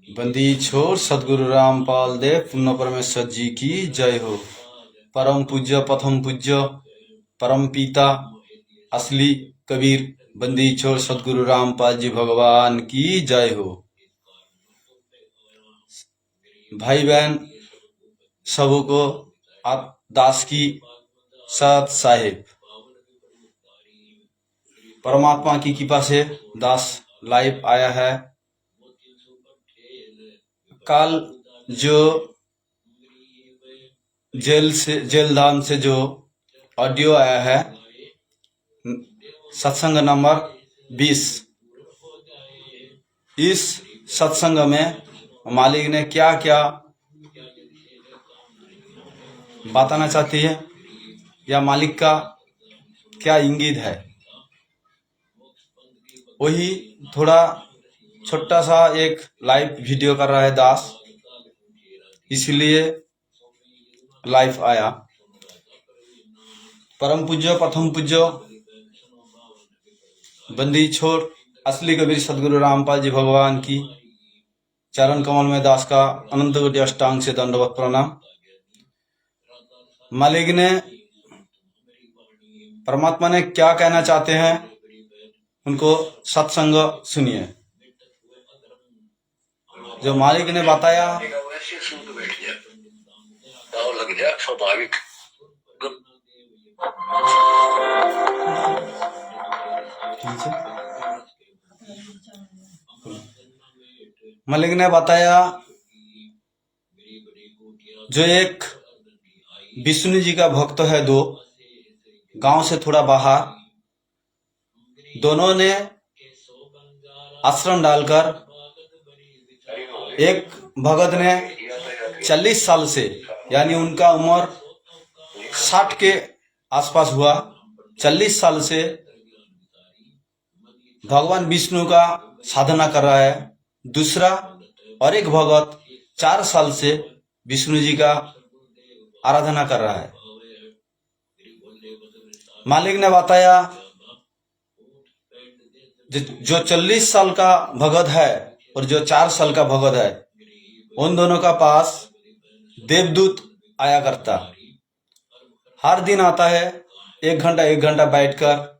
बंदी छोड़ सदगुरु रामपाल देव पुण्य परमेश्वर जी की जय हो। परम पूज्य प्रथम पूज्य परम पिता असली कबीर बंदी छोड़ सदगुरु रामपाल जी भगवान की जय हो। भाई बहन सबको आप दास की सत साहिब परमात्मा की कृपा से दास लाइव आया है। कल जो जेलधाम से जो ऑडियो आया है सत्संग नंबर 20, इस सत्संग में मालिक ने क्या क्या बताना चाहती है या मालिक का क्या इंगित है, वही थोड़ा छोटा सा एक लाइव वीडियो कर रहा है दास, इसलिए लाइव आया। परम पूज्य प्रथम पूज्य बंदी छोड़ असली कबीर सदगुरु रामपाल जी भगवान की चरण कमल में दास का अनंत कोटि अष्टांग से दंडवत प्रणाम। मालिक ने परमात्मा ने क्या कहना चाहते हैं उनको सत्संग सुनिए। जो मालिक ने बताया लग जाए स्वाभाविक। मालिक ने बताया जो एक विष्णु जी का भक्त है, दो गांव से थोड़ा बाहर, दोनों ने आश्रम डालकर एक भगत ने 40 साल से, यानी उनका उम्र 60 के आसपास हुआ, 40 साल से भगवान विष्णु का साधना कर रहा है। दूसरा और एक भगत 4 साल से विष्णु जी का आराधना कर रहा है। मालिक ने बताया जो 40 साल का भगत है और जो 4 साल का भगत है, उन दोनों का पास देवदूत आया करता, हर दिन आता है, 1 घंटा बैठकर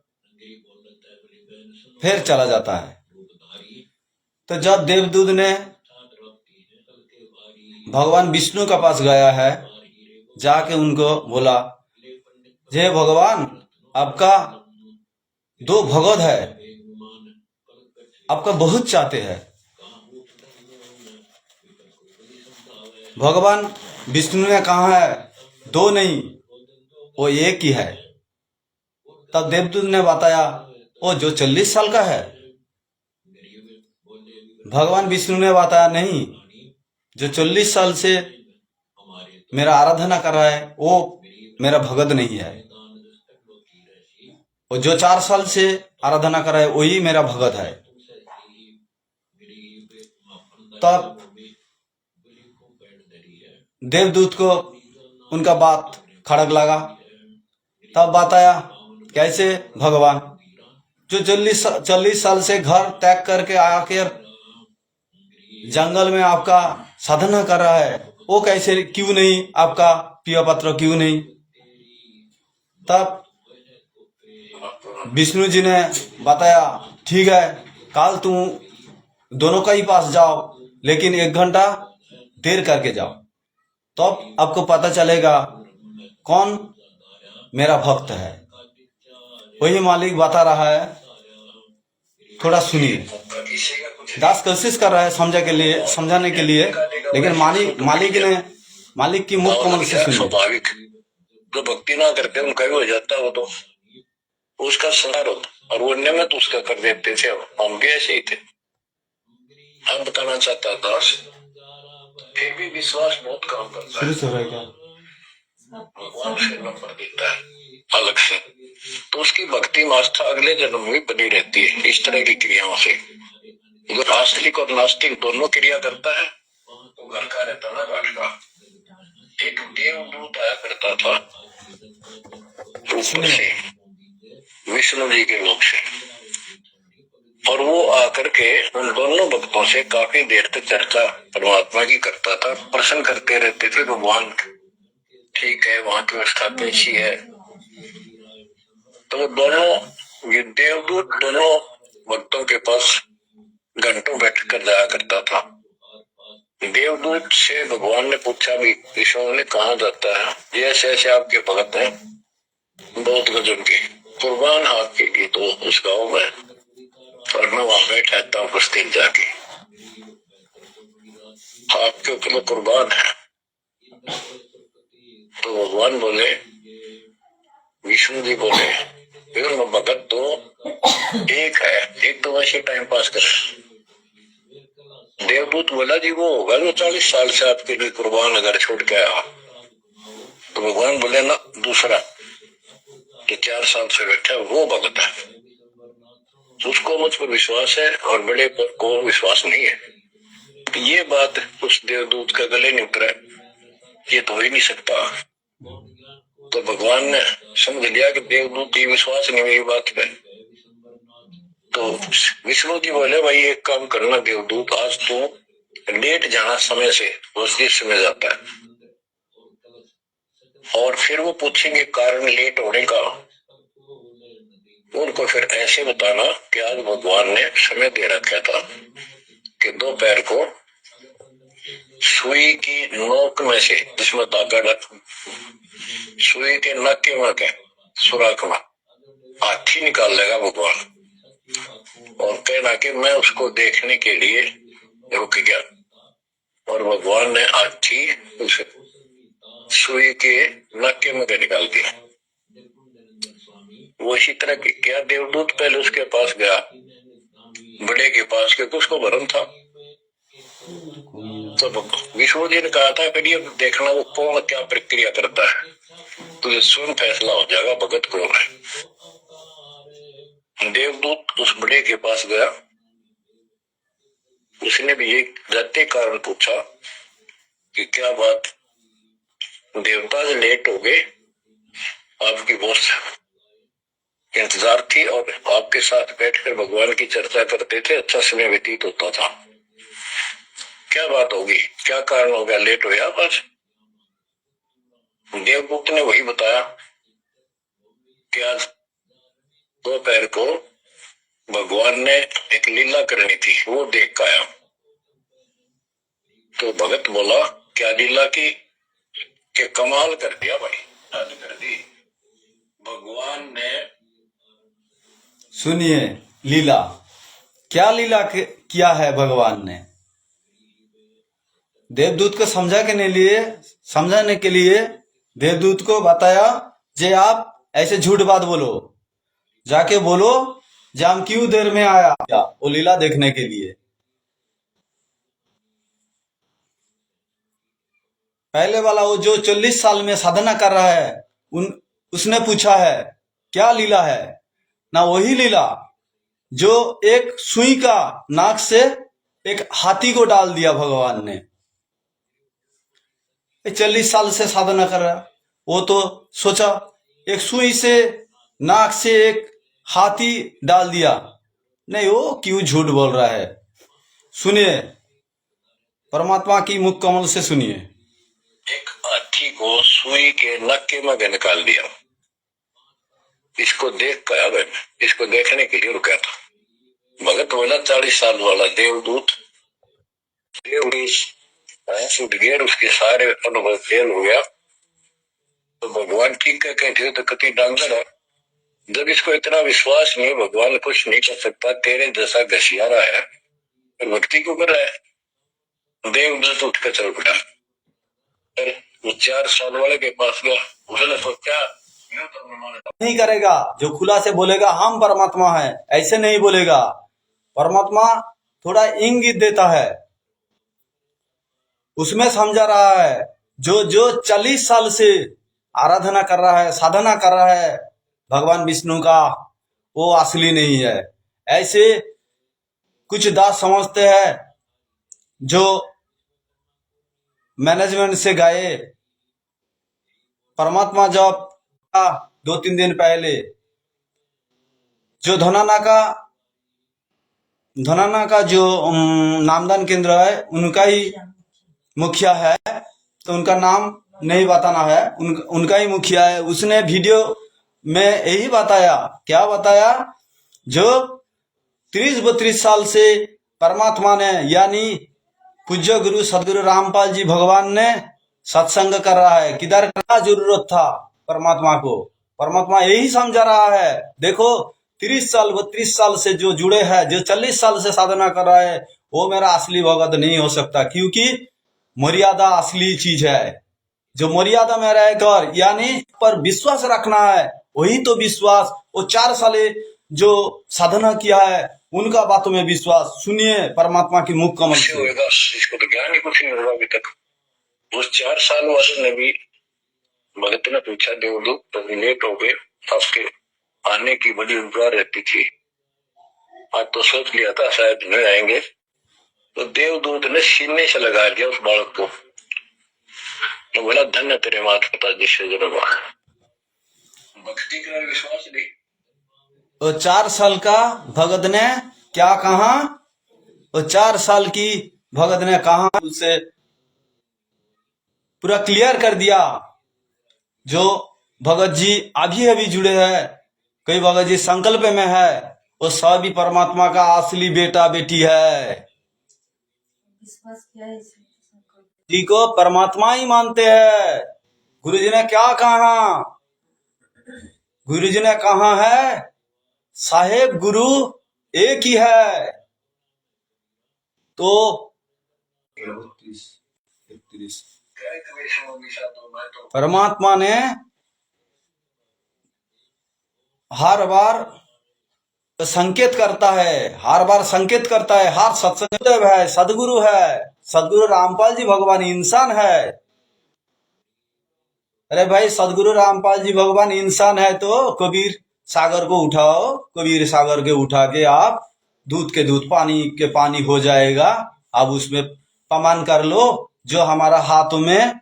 फिर चला जाता है। तो जब देवदूत ने भगवान विष्णु का पास गया है, जाके उनको बोला, जय भगवान, आपका 2 भगत है, आपका बहुत चाहते हैं। भगवान विष्णु ने कहा है 2 नहीं, वो एक ही है। तब देवदूत ने बताया वो जो 40 साल का है। भगवान विष्णु ने बताया नहीं, जो 40 साल से मेरा आराधना कर रहा है वो मेरा भगत नहीं है, और जो 4 साल से आराधना कर रहा है वही मेरा भगत है। तब देवदूत को उनका बात खड़क लगा। तब बताया कैसे भगवान जो 40 साल से घर त्याग करके आकर जंगल में आपका साधना कर रहा है, वो कैसे, क्यों नहीं आपका प्रिय पत्र, क्यों नहीं? तब विष्णु जी ने बताया ठीक है, कल तुम दोनों का ही पास जाओ, लेकिन 1 घंटा देर करके जाओ, तब आपको पता चलेगा कौन मेरा भक्त है। वही मालिक बता रहा है, थोड़ा सुनिए। दास कोशिश कर रहा है समझाने के लिए, लेकिन मालिक की मुख कमल से सुनिए। स्वाभाविक जो भक्ति ना करते उनका भी हो जाता है, वो तो उसका संसार होता, और वो अन्य में तो उसका कर देते थे। हम भी ऐसे ही थे। हम बताना चाहता दास, फिर भी विश्वास बहुत काम करता है। भगवान से नंबर देता है अलग से, तो उसकी भक्ति में आस्था अगले जन्म में बनी रहती है। इस तरह की क्रियाओं से जो आस्तिक और नास्तिक दोनों क्रिया करता है, वो घर का रहता ना घाट का। एक देवदूत आया करता था ऊपर से, विष्णु जी के लोक से। और वो आकर के उन दोनों भक्तों से काफी देर तक चर्चा परमात्मा की करता था, प्रश्न करते रहते थे भगवान ठीक है, वहां की व्यवस्था कैसी है। तो दोनों ये देवदूत दोनों भक्तों के पास घंटों बैठ कर जाया करता था। देवदूत से भगवान ने पूछा भी विष्णु ने कहा जाता है, ये ऐसे ऐसे आपके भगत हैं बहुत गजब के, कुर्बान आपके की तो उस गाँव में, और मैं वहां बैठा था उपस्थित जाके, आपके ऊपर कुर्बान है। तो भगवान बोले, विष्णु जी बोले, भगत तो एक है, एक तो वैसे टाइम पास कर। देवदूत बोला जी वो होगा जो 40 साल से आपके लिए कुर्बान अगर छोड़ के आया। तो भगवान बोले ना, दूसरा कि 4 साल से बैठा वो भगत है, उसको मुझ पर विश्वास है और बड़े पर को विश्वास नहीं है। ये बात उस देवदूत का गले नहीं उतरा, ये तो हो ही नहीं सकता। तो भगवान ने समझ लिया कि देवदूत की विश्वास नहीं मेरी बात पे। तो विष्णु जी बोले, भाई एक काम करना देवदूत, आज तू लेट जाना समय से, उस जिस समय जाता है, और फिर वो पूछेंगे कारण लेट होने का, उनको फिर ऐसे बताना कि आज भगवान ने समय दे रखा था कि दोपहर को सुई की नोक में से, जिसमें धागा डक, सुई के नक के वहां के सुराख में हाथी निकाल लेगा भगवान, और कहना कि मैं उसको देखने के लिए रुक गया। और भगवान ने हाथी उस सुई के नक के में निकाल दिया। वो इसी तरह की क्या देवदूत पहले उसके पास गया, बड़े के पास, क्योंकि उसको भरम था। तो विष्णु जी ने कहा था करिए देखना वो कौन क्या प्रक्रिया करता है, तो स्वयं फैसला हो जाएगा भगत कौन है। देवदूत उस बड़े के पास गया, उसने भी एक जाते कारण पूछा कि क्या बात देवता से लेट हो गए, आपकी बहुत इंतजार थी और आपके साथ बैठकर भगवान की चर्चा करते थे, अच्छा समय व्यतीत होता था, क्या बात होगी, क्या कारण हो गया, लेट हो गया बस। देवदूत ने वही बताया कि आज दोपहर को भगवान ने एक लीला करनी थी, वो देख के आया। तो भगत बोला, क्या लीला की, कि कमाल कर दिया भाई, हद कर दी भगवान ने। सुनिए लीला, क्या लीला किया है भगवान ने। देवदूत को समझाने के लिए देवदूत को बताया, जे आप ऐसे झूठ बात बोलो, जाके बोलो जे हम क्यों देर में आया वो लीला देखने के लिए। पहले वाला वो जो 40 साल में साधना कर रहा है, उसने पूछा है क्या लीला है, ना वही लीला जो एक सुई का नाक से एक हाथी को डाल दिया भगवान ने। 40 साल से साधना कर रहा, वो तो सोचा एक सुई से नाक से एक हाथी डाल दिया, नहीं वो क्यों झूठ बोल रहा है। सुनिए, परमात्मा की मुख कमल से सुनिए। एक हाथी को सुई के नक के में निकाल दिया, इसको देख कर, इसको देखने के लिए रुका था। भगत बोला 40 साल वाला देवदूत छूट गया, उसके सारे अनुभव फेल हो गया। तो भगवान ठीक है कहते तो कति डांगर है, जब इसको इतना विश्वास नहीं, भगवान कुछ नहीं कर सकता, तेरे जैसा घसियारा है, भक्ति क्यों कर रहा है। देवदूत उठ कर चल पड़ा, वो 4 साल वाले के पास गया, उसने सोचा नहीं करेगा, जो खुला से बोलेगा हम परमात्मा है, ऐसे नहीं बोलेगा। परमात्मा थोड़ा इंगित देता है, उसमें समझा रहा है जो जो 40 साल से आराधना कर रहा है, साधना कर रहा है भगवान विष्णु का, वो असली नहीं है। ऐसे कुछ दास समझते हैं जो मैनेजमेंट से गए, परमात्मा जब 2-3 दिन पहले जो धनाना का धनाना का जो नामदान केंद्र है उनका ही मुखिया है, तो उनका नाम नहीं बताना है, उनका ही मुखिया है। उसने वीडियो में यही बताया, क्या बताया, जो 30-32 साल से परमात्मा ने यानी पूज्य गुरु सदगुरु रामपाल जी भगवान ने सत्संग कर रहा है। किधर क्या जरूरत था परमात्मा को, परमात्मा यही समझा रहा है। देखो 30 साल 32 साल से जो जुड़े हैं, जो 40 साल से साधना कर रहा है, वो मेरा असली भगत नहीं हो सकता, क्योंकि मर्यादा असली चीज है। जो मर्यादा में रहकर यानी पर विश्वास रखना है, वही तो विश्वास। वो 4 साल जो साधना किया है उनका बातों में विश्वास। सुनिए परमात्मा की मुख कमल से। होगा, इसको तो ज्ञान ही कुछ नहीं होगा अभी तक। उस 4 साल वाले ने भी भगत ने पूछा, देवदूत तो लेट हो गए, आपके आने की बड़ी इंतजार रहती थी, आज तो सोच लिया था शायद नहीं आएंगे। तो देवदूत ने सीने से लगा दिया उस बालक को, तो बोला धन्य तेरे माता पिता जिससे जन्म भक्ति का विश्वास नहीं। वो 4 साल का भगत ने क्या कहा, वो 4 साल की भगत ने कहा, उसे पूरा क्लियर कर दिया। जो भगत जी अभी अभी जुड़े हैं, कई भगत जी संकल्प में है, वो सभी परमात्मा का असली बेटा बेटी है। जी को परमात्मा ही मानते हैं। गुरु जी ने क्या कहा, गुरु जी ने कहा है साहेब गुरु एक ही है। तो 31 परमात्मा ने हर बार संकेत करता है, हर बार संकेत करता है, हर सत्संग है, सदगुरु है, सदगुरु रामपाल जी भगवान इंसान है। अरे भाई सदगुरु रामपाल जी भगवान इंसान है तो कबीर सागर को उठाओ, कबीर सागर के उठा के आप दूध के दूध पानी के पानी हो जाएगा। अब उसमें प्रमाण कर लो। जो हमारा हाथों में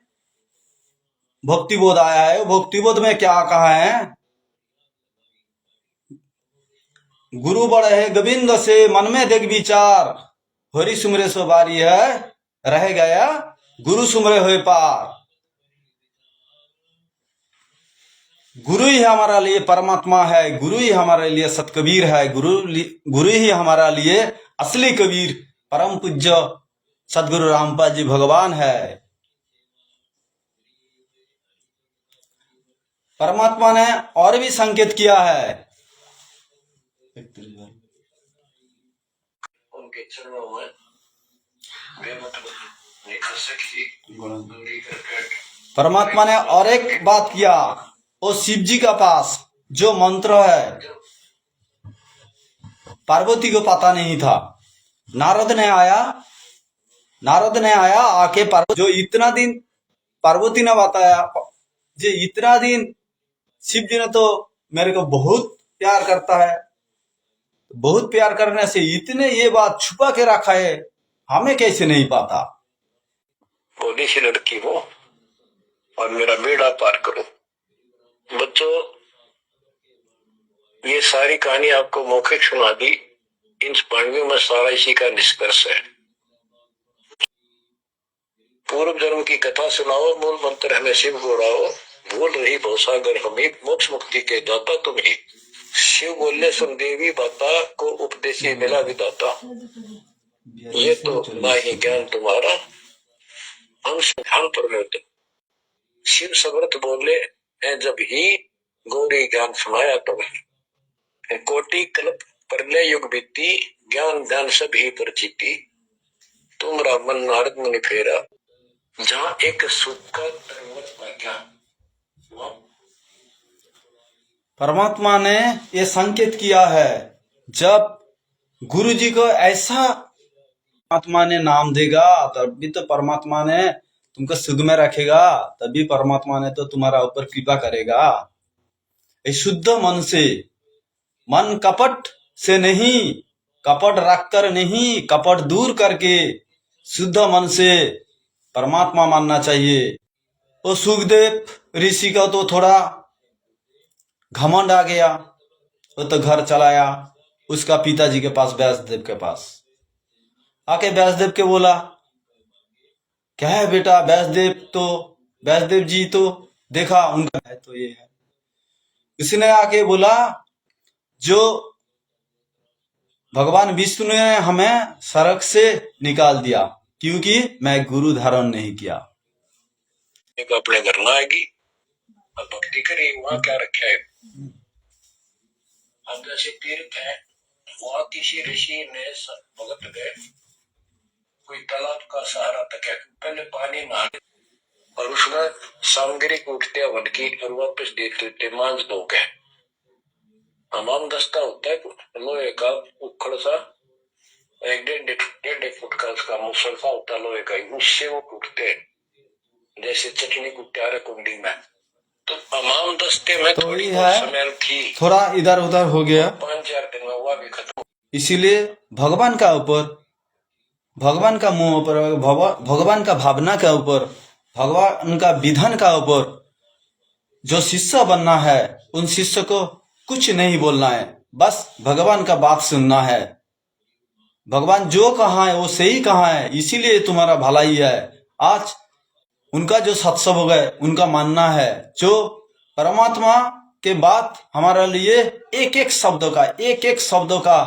भक्ति बोध आया है, भक्ति बोध में क्या कहा है, गुरु बड़ है गोविंद से मन में देख विचार, हरि सुमरे सो बारी है, रह गया गुरु सुमरे हुए पार। गुरु ही हमारा लिए परमात्मा है, गुरु ही हमारे लिए सतकबीर है, गुरु ही हमारा लिए असली कबीर परम पूज्य सदगुरु रामपाल जी भगवान है। परमात्मा ने और भी संकेत किया है, उनके चरणों में बेमतलब नहीं कर सकती। परमात्मा ने और एक बात किया, वो शिव जी का पास जो मंत्र है पार्वती को पता नहीं था। नारद ने आया आके जो इतना दिन पार्वती ने बताया, जो इतना दिन शिव जी ने तो मेरे को बहुत प्यार करता है, बहुत प्यार करने से इतने ये बात छुपा के रखा है, हमें कैसे नहीं पता। बोली सी लड़की हो और मेरा बेड़ा पार करो। बच्चों ये सारी कहानी आपको मौखिक सुना दी, इन पांडवियों में सारा इसी का निष्कर्ष है। पूर्व जन्म की कथा सुनाओ, मूल मंत्र हमें शिव गोड़ाओ, भूल रही भवसागर हमें, मोक्ष मुक्ति के दाता तुम ही। शिव बोले सुन देवी बाता को उपदेशी मिला विदाता, ये तो ना ही ज्ञान तुम्हारा हम ध्यान पर। शिव समर्थ बोले जब ही गौरी ज्ञान सुनाया तुम्हें, कोटि कल्प प्रलय युग बीती, ज्ञान ध्यान सब ही परिचिति, तुमरा मन नारद मुनि फेरा, जहाँ एक सुख का ज्ञान। परमात्मा ने ये संकेत किया है, जब गुरु जी को ऐसा परमात्मा ने नाम देगा तभी तो परमात्मा ने तुमको सुख में रखेगा, तभी परमात्मा ने तो तुम्हारा ऊपर कृपा करेगा। शुद्ध मन से, मन कपट से नहीं, कपट रखकर नहीं, कपट दूर करके शुद्ध मन से परमात्मा मानना चाहिए। वो सुखदेव ऋषि का तो थोड़ा घमंड आ गया, वो तो घर चलाया, उसका पिताजी के पास, व्यासदेव के पास आके व्यासदेव के बोला, क्या है बेटा? व्यासदेव जी तो देखा उनका है तो ये है। उसने आके बोला, जो भगवान विष्णु ने हमें सड़क से निकाल दिया क्योंकि मैं गुरु धारण नहीं किया। एक अपने घर ना आएगी और भक्ति करी, वहां क्या रखा है? हम जैसे तीर्थ है, वहां किसी ऋषि ने भगत गए, कोई तालाब का सहारा तक है, पहले पानी नहा और उसमें सामग्री कूटते वन की और वापस देख लेते, मांझ दो के हमाम दस्ता होता है लोहे का उखड़ सा, एक डेढ़ फुट का उसका मुसल सा होता है लोहे का, उससे वो कूटते हैं जैसे चटनी कूटते आ कुंडी में। तो हमाम दस्ते में तो थोड़ी है, समय थी, थोड़ा इधर उधर हो गया, 5-4 दिन में हुआ भी खत्म। इसीलिए भगवान का ऊपर, भगवान का मुंह पर, भगवान का भावना के ऊपर, भगवान का विधान का ऊपर जो शिष्य बनना है, उन शिष्य को कुछ नहीं बोलना है, बस भगवान का बात सुनना है। भगवान जो कहा है वो सही कहा है, इसीलिए तुम्हारा भलाई है। आज उनका जो सत्संग हो गए, उनका मानना है जो परमात्मा के बात हमारे लिए एक एक शब्दों का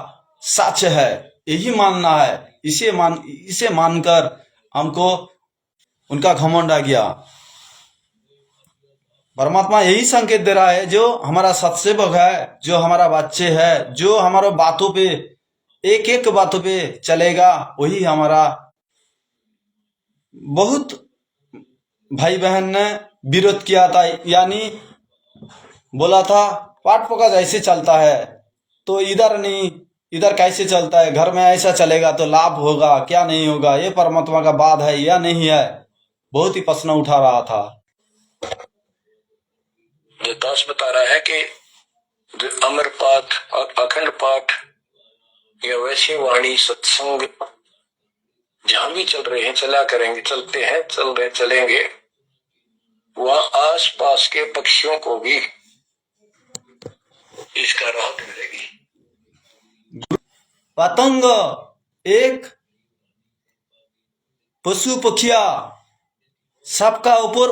सच है, यही मानना है। इसे मानकर हमको उनका घमंड आ गया। परमात्मा यही संकेत दे रहा है, जो हमारा सत्सेवक है, जो हमारा बच्चे है, जो हमारे बातों पे एक एक बातों पे चलेगा, वही हमारा। बहुत भाई बहन ने विरोध किया था, यानी बोला था पाठ पका जैसे चलता है तो इधर नहीं, इधर कैसे चलता है, घर में ऐसा चलेगा तो लाभ होगा क्या नहीं होगा, ये परमात्मा का बात है या नहीं है, बहुत ही प्रश्न उठा रहा था। जो दास बता रहा है कि अमर पाठ और अखंड पाठ या वैसी वाणी सत्संग जहां भी चल रहे हैं, चला करेंगे, चलते हैं, चल रहे चलेंगे, वहां आस पास के पक्षियों को भी इसका राहत मिलेगी। पतंग, एक पशु पक्षिया, सबका ऊपर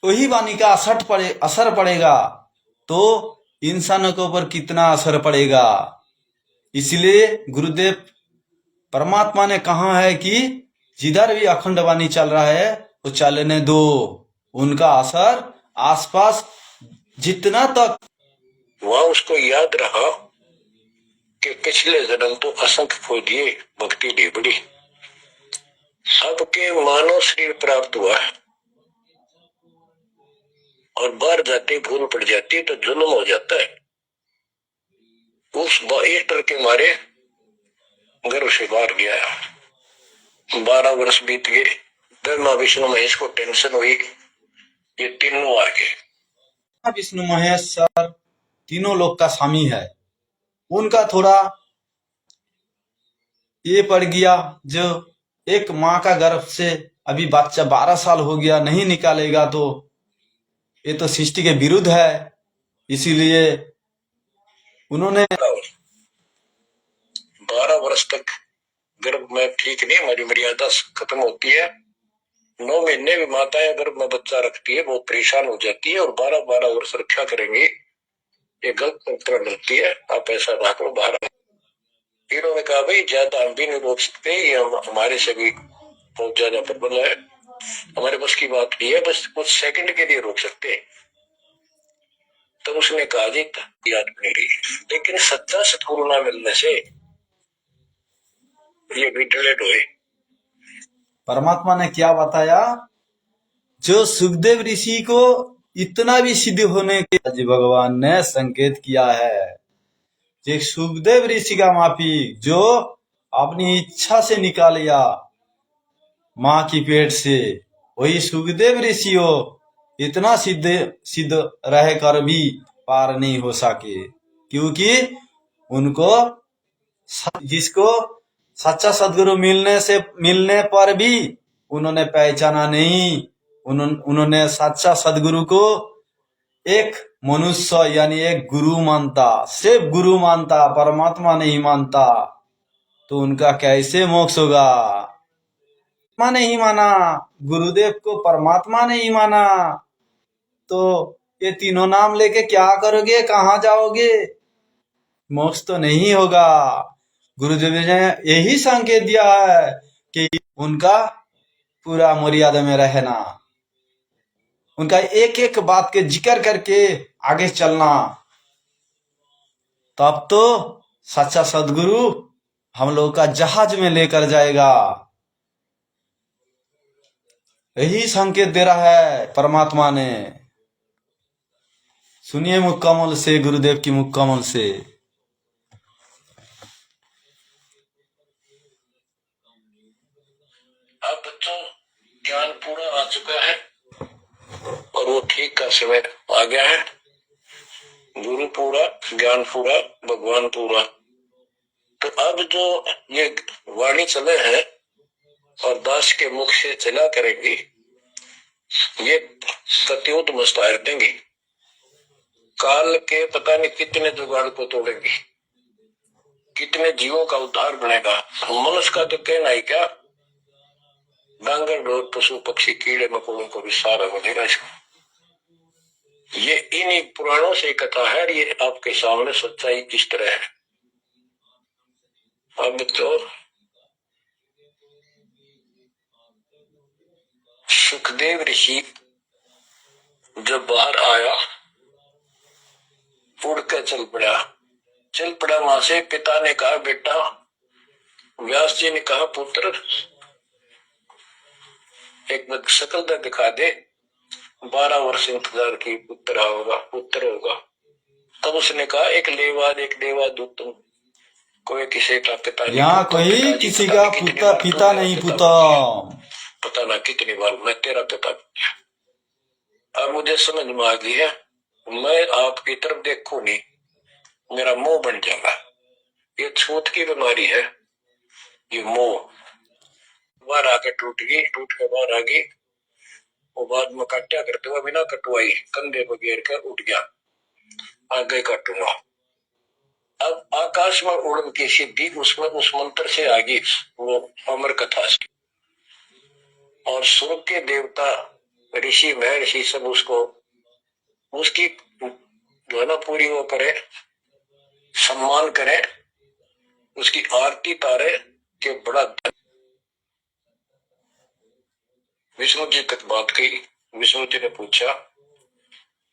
वही वाणी का असर पड़ेगा, तो इंसानों के ऊपर कितना असर पड़ेगा। इसलिए गुरुदेव परमात्मा ने कहा है कि जिधर भी अखंड वाणी चल रहा है वो चलने दो, उनका असर आसपास जितना तक। वहां उसको याद रहा कि पिछले जन्म तो असंख्य खो दिए, भक्ति डेबड़ी, सबके मानव शरीर प्राप्त हुआ है और बाहर जाते भूल पड़ जाती है तो जुल्म हो जाता है। उस डर के मारे घर से बाहर गया, 12 वर्ष बीत गए, ब्रह्मा विष्णु महेश को टेंशन हुई, ये तीनों आ गए। विष्णु महेश सर तीनों लोग का स्वामी है, उनका थोड़ा ये पड़ गया, जो एक माँ का गर्भ से अभी बच्चा 12 साल हो गया नहीं निकालेगा तो ये तो सृष्टि के विरुद्ध है। इसीलिए उन्होंने 12 वर्ष तक गर्भ में ठीक नहीं, हमारी मर्यादा खत्म होती है। 9 महीने भी माताएं गर्भ में बच्चा रखती है, वो परेशान हो जाती है, और 12 वर्ष रक्षा करेंगे, ये गलत तंत्र मिलती है, आप ऐसा रख लो बाहर। इन्होंने कहा भाई ज्यादा हम भी नहीं रोक सकते, ये हमारे से भी बहुत ज्यादा प्रबल है, हमारे बस की बात नहीं है, बस कुछ सेकंड के लिए रोक सकते हैं। तो उसने कहा जी याद नहीं रही, लेकिन सच्चा सतगुरु ना मिलने से ये भी डिलेड हुए। परमात्मा ने क्या बताया, जो सुखदेव ऋषि को इतना भी सिद्ध होने के जी भगवान ने संकेत किया है, जो सुखदेव ऋषि का माफी जो अपनी इच्छा से निकालिया माँ की पेट से, वही सुखदेव ऋषि हो इतना सिद्ध रह कर भी पार नहीं हो सके, क्योंकि उनको जिसको सच्चा सदगुरु मिलने पर भी उन्होंने पहचाना नहीं, उन्होंने सच्चा सदगुरु को एक मनुष्य यानी एक गुरु मानता, सिर्फ गुरु मानता, परमात्मा नहीं मानता, तो उनका कैसे मोक्ष होगा? परमात्मा नहीं माना, गुरुदेव को परमात्मा नहीं माना, तो ये तीनों नाम लेके क्या करोगे? कहाँ जाओगे? मोक्ष तो नहीं होगा। गुरुदेव ने यही संकेत दिया है कि उनका पूरा मर्यादा में रहना, उनका एक एक बात के जिक्र करके आगे चलना, तब तो सच्चा सदगुरु हम लोग का जहाज में लेकर जाएगा। यही संकेत दे रहा है परमात्मा ने। सुनिए मुख कमल से, गुरुदेव की मुख कमल से। अब तो ज्ञान पूरा आ चुका है और वो ठीक का समय आ गया है। गुरु पूरा, ज्ञान पूरा, भगवान पूरा। तो अब जो ये वाणी चले हैं और दास के मुख से चला करेंगी, ये सत्योत मस्तार देंगी। काल के पता नहीं कितने जुगाड़ को तोड़ेंगी, कितने जीवों का उद्धार बनेगा। मनुष्य का तो कहना ही क्या, डांगर डोर पशु पक्षी कीड़े मकोड़ों को भी सारा बनेगा इसको। ये इन्हीं पुराणों से कथा है, ये आपके सामने सच्चाई किस तरह है। अब तो सुखदेव ऋषि जब बाहर आया, उड़ कर चल पड़ा वहां से। पिता ने कहा बेटा, व्यास जी ने कहा पुत्र एक शकल दिखा दे। 12 वर्ष इंतजार की, पुत्र होगा। तब उसने कहा एक लेवा दूत तुम, कोई किसी का पिता नहीं, यहाँ कोई किसी का पिता नहीं पुता, पता ना कितनी बार मैं तेरा पिता। अब मुझे समझ में आ गई है, मैं आपकी तरफ देखू नहीं, मेरा मोह बन जाएगा। ये छूत की बीमारी है, ये मोह। बाहर आके टूट के बाहर आ गई। वो बाद में काटा करते हुए बिना कटवाई कंधे पर गिर कर उठ गया, आगे काटूंगा। अब आकाश में उड़न की सिद्धि उसमें उस मंत्र से आ गई, वो अमर कथा से। और स्वर्ग के देवता ऋषि महर्षि सब उसको, उसकी जो है ना पूरी वो करे, सम्मान करे, उसकी आरती तारे के बड़ा। विष्णु जी तक बात कही। विष्णु जी ने पूछा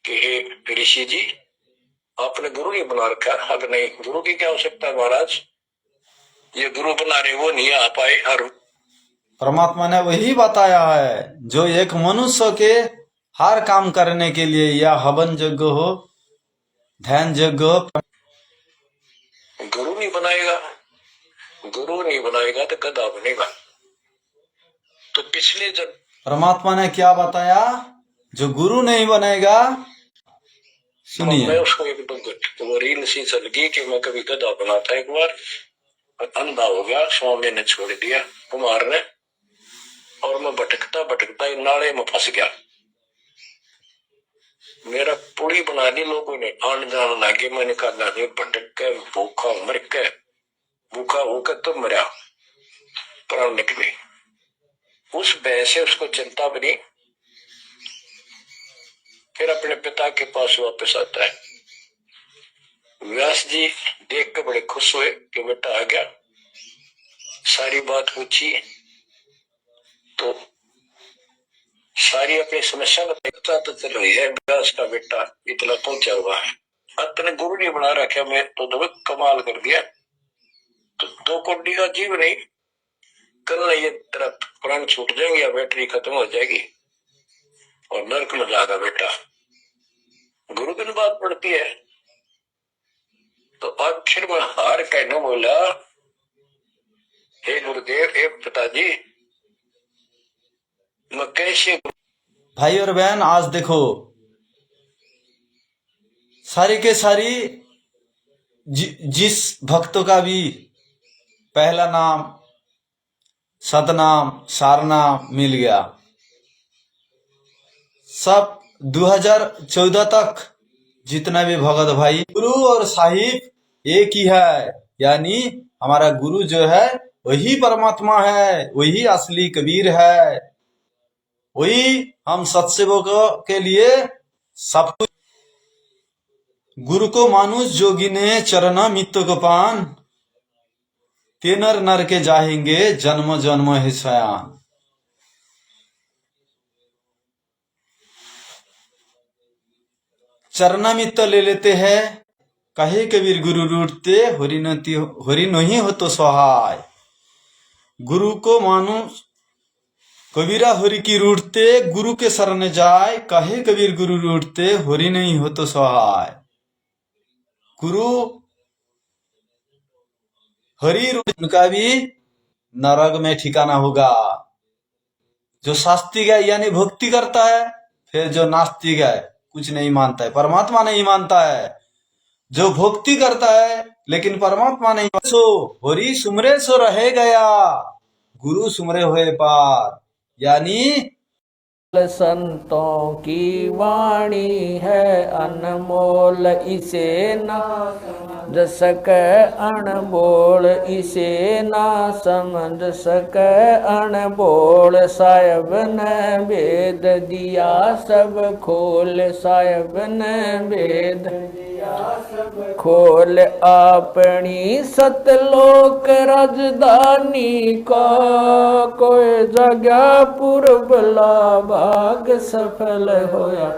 कि हे ऋषि जी, आपने गुरु नहीं बना रखा? अब नहीं, गुरु की क्या आवश्यकता है महाराज, ये गुरु बना रहे वो नहीं आ पाए। और परमात्मा ने वही बताया है, जो एक मनुष्य के हर काम करने के लिए, या हवन यज्ञ हो, ध्यान यज्ञ हो, गुरु नहीं बनाएगा तो गधा बनेगा। तो पिछले जब परमात्मा ने क्या बताया, जो गुरु नहीं बनेगा, सुनिए। मैं उसको एक वो रील सी चल गई कि मैं कभी गधा बना था एक बार, अंधा हो गया, स्वामी ने छोड़ दिया, कुमार ने, और मैं भटकता नाले में फंस गया। मेरा पूरी बना दी, लोगों ने आन जान लगे। मैंने कहा भटक के भूखा होकर तो मरा, प्राण निकले। उस भय से उसको चिंता बनी। फिर अपने पिता के पास वापस आता है। व्यास जी देख के बड़े खुश हुए कि बेटा आ गया। सारी बात पूछी तो सारी अपनी समस्या बताता तो चल रही है। व्यास का बेटा इतना पहुंचा हुआ है, अपने गुरु ने बना रखा, मैं तो कमाल कर दिया। तो 2 कोटी का जीव नहीं, कल ये तरफ प्राण छूट जाएंगे या बैटरी खत्म हो जाएगी और नरक में जाएगा बेटा। गुरु की बात पड़ती है। तो आखिर में हार कहने बोला, हे गुरुदेव, हे पिताजी, मैं कैसे। भाई और बहन, आज देखो सारी के सारी जिस भक्तों का भी पहला नाम, सतनाम, सारनाम मिल गया, सब 2014 तक जितना भी भगत भाई, गुरु और साहिब एक ही है। यानी हमारा गुरु जो है वही परमात्मा है, वही असली कबीर है, वही हम सत्सेवकों के लिए सब कुछ। गुरु को मानुष जोगी ने चरना मित्त को पान, तेनर नर के जाएंगे जन्म जन्म है सयान। चरणामित्त ले लेते हैं, कहे कबीर गुरु रूठते, होरी नहीं हो तो सहाय। गुरु को मानो कबीरा होरी की रूठते, गुरु के शरण जाए, कहे कबीर गुरु रूठते, होरी नहीं हो तो सहाय। गुरु हरि रूठ, उनका भी नरक में ठिकाना होगा। जो शास्त्रिक है यानी भक्ति करता है, फिर जो नास्तिक है कुछ नहीं मानता है, परमात्मा नहीं मानता है। जो भक्ति करता है लेकिन परमात्मा नहीं, सो होरी सुमरे सो रहे गया, गुरु सुमरे हुए पार। यानी संतों की वाणी है अनमोल, इसे ना समझ सके अनबोल, इसे ना समझ सके अनबोल। साहिब ने वेद दिया सब खोल, साहिब ने वेद दिया सब खोल। अपनी सतलोक राजधानी को कोई जगह पूर्व भाग सफल होया।